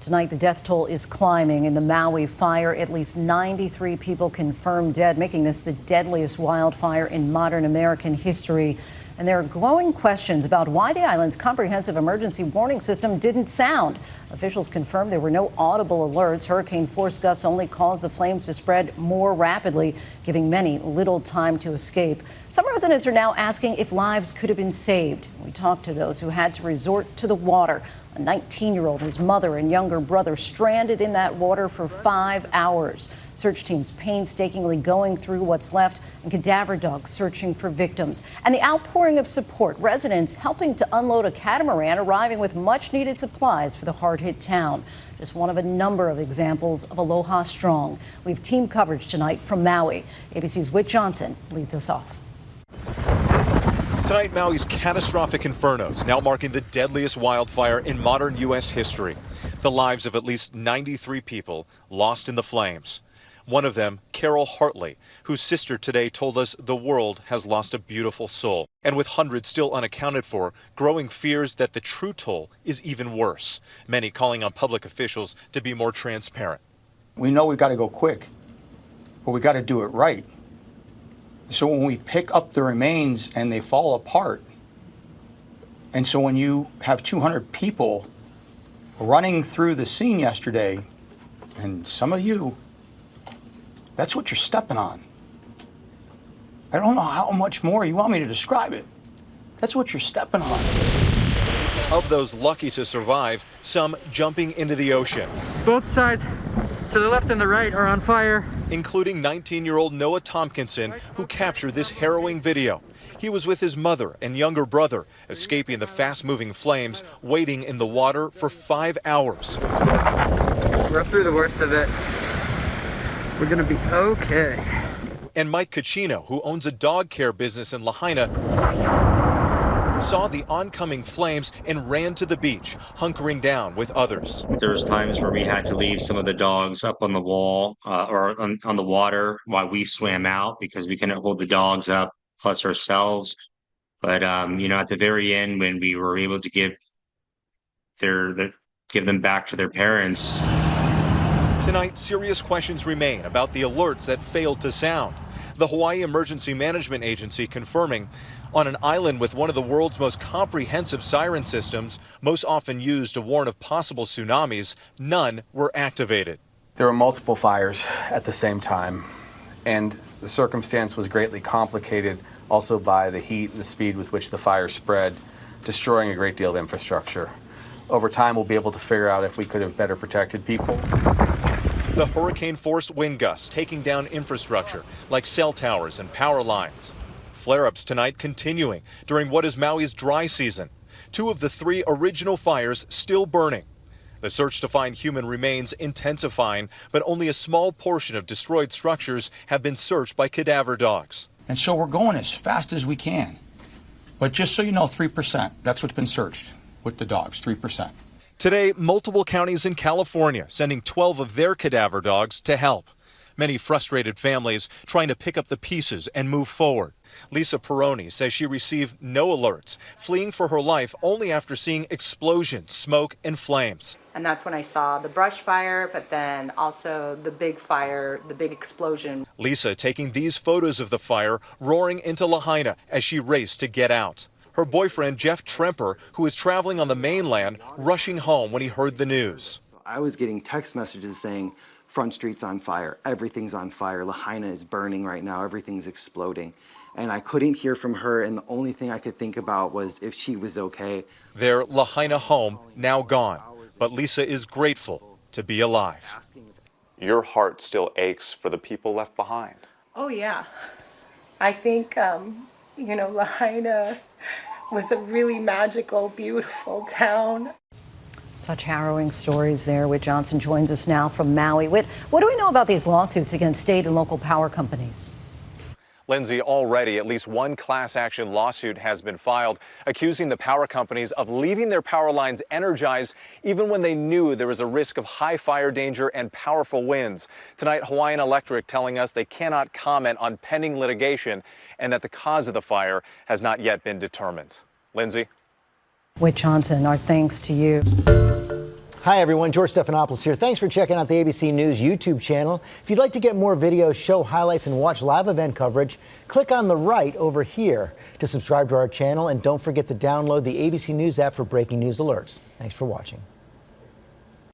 Tonight, the death toll is climbing in the Maui fire. At least 93 people confirmed dead, making this the deadliest wildfire in modern American history. And there are growing questions about why the island's comprehensive emergency warning system didn't sound. Officials confirmed there were no audible alerts. Hurricane force gusts only caused the flames to spread more rapidly, giving many little time to escape. Some residents are now asking if lives could have been saved. We talked to those who had to resort to the water. A 19-year-old, his mother and younger brother stranded in that water for 5 hours. Search teams painstakingly going through what's left and cadaver dogs searching for victims. And the outpouring of support, residents helping to unload a catamaran arriving with much needed supplies for the hard-hit town. Just one of a number of examples of Aloha Strong. We have team coverage tonight from Maui. ABC's Whit Johnson leads us off. Tonight, Maui's catastrophic infernos now marking the deadliest wildfire in modern U.S. history. The lives of at least 93 people lost in the flames. One of them, Carol Hartley, whose sister today told us the world has lost a beautiful soul. And with hundreds still unaccounted for, growing fears that the true toll is even worse. Many calling on public officials to be more transparent. We know we've got to go quick, but we got to do it right. So when we pick up the remains and they fall apart, and so when you have 200 people running through the scene yesterday, and some of you, that's what you're stepping on. I don't know how much more you want me to describe it. That's what you're stepping on. Of those lucky to survive, some jumping into the ocean. Both sides, to the left and the right, are on fire. Including 19-year-old Noah Tompkinson, who captured this harrowing video. He was with his mother and younger brother, escaping the fast-moving flames, waiting in the water for 5 hours. We're through the worst of it. We're gonna be okay. And Mike Caccino, who owns a dog care business in Lahaina, saw the oncoming flames and ran to the beach, hunkering down with others. There was times where we had to leave some of the dogs up on the wall or on the water while we swam out because we couldn't hold the dogs up, plus ourselves. But at the very end, when we were able to give them back to their parents. Tonight, serious questions remain about the alerts that failed to sound. The Hawaii Emergency Management Agency confirming on an island with one of the world's most comprehensive siren systems, most often used to warn of possible tsunamis, none were activated. There were multiple fires at the same time, and the circumstance was greatly complicated also by the heat and the speed with which the fire spread, destroying a great deal of infrastructure. Over time, we'll be able to figure out if we could have better protected people. The hurricane-force wind gusts taking down infrastructure like cell towers and power lines. Flare-ups tonight continuing during what is Maui's dry season. 2 of the 3 original fires still burning. The search to find human remains intensifying, but only a small portion of destroyed structures have been searched by cadaver dogs. And so we're going as fast as we can. But just so you know, 3%, that's what's been searched with the dogs, 3%. Today, multiple counties in California sending 12 of their cadaver dogs to help. Many frustrated families trying to pick up the pieces and move forward. Lisa Peroni says she received no alerts, fleeing for her life only after seeing explosions, smoke, and flames. And that's when I saw the brush fire, but then also the big fire, the big explosion. Lisa taking these photos of the fire roaring into Lahaina as she raced to get out. Her boyfriend, Jeff Tremper, who is traveling on the mainland, rushing home when he heard the news. I was getting text messages saying, Front Street's on fire, everything's on fire, Lahaina is burning right now, everything's exploding. And I couldn't hear from her, and the only thing I could think about was if she was okay. Their Lahaina home now gone, but Lisa is grateful to be alive. Your heart still aches for the people left behind. Oh yeah. I think, Lahaina was a really magical, beautiful town. Such harrowing stories there. Whit Johnson joins us now from Maui. Whit, what do we know about these lawsuits against state and local power companies? Lindsay, already at least one class action lawsuit has been filed accusing the power companies of leaving their power lines energized even when they knew there was a risk of high fire danger and powerful winds. Tonight, Hawaiian Electric telling us they cannot comment on pending litigation and that the cause of the fire has not yet been determined. Lindsay? Whit Johnson, our thanks to you. Hi, everyone. George Stephanopoulos here. Thanks for checking out the ABC News YouTube channel. If you'd like to get more videos, show highlights, and watch live event coverage, click on the right over here to subscribe to our channel. And don't forget to download the ABC News app for breaking news alerts. Thanks for watching.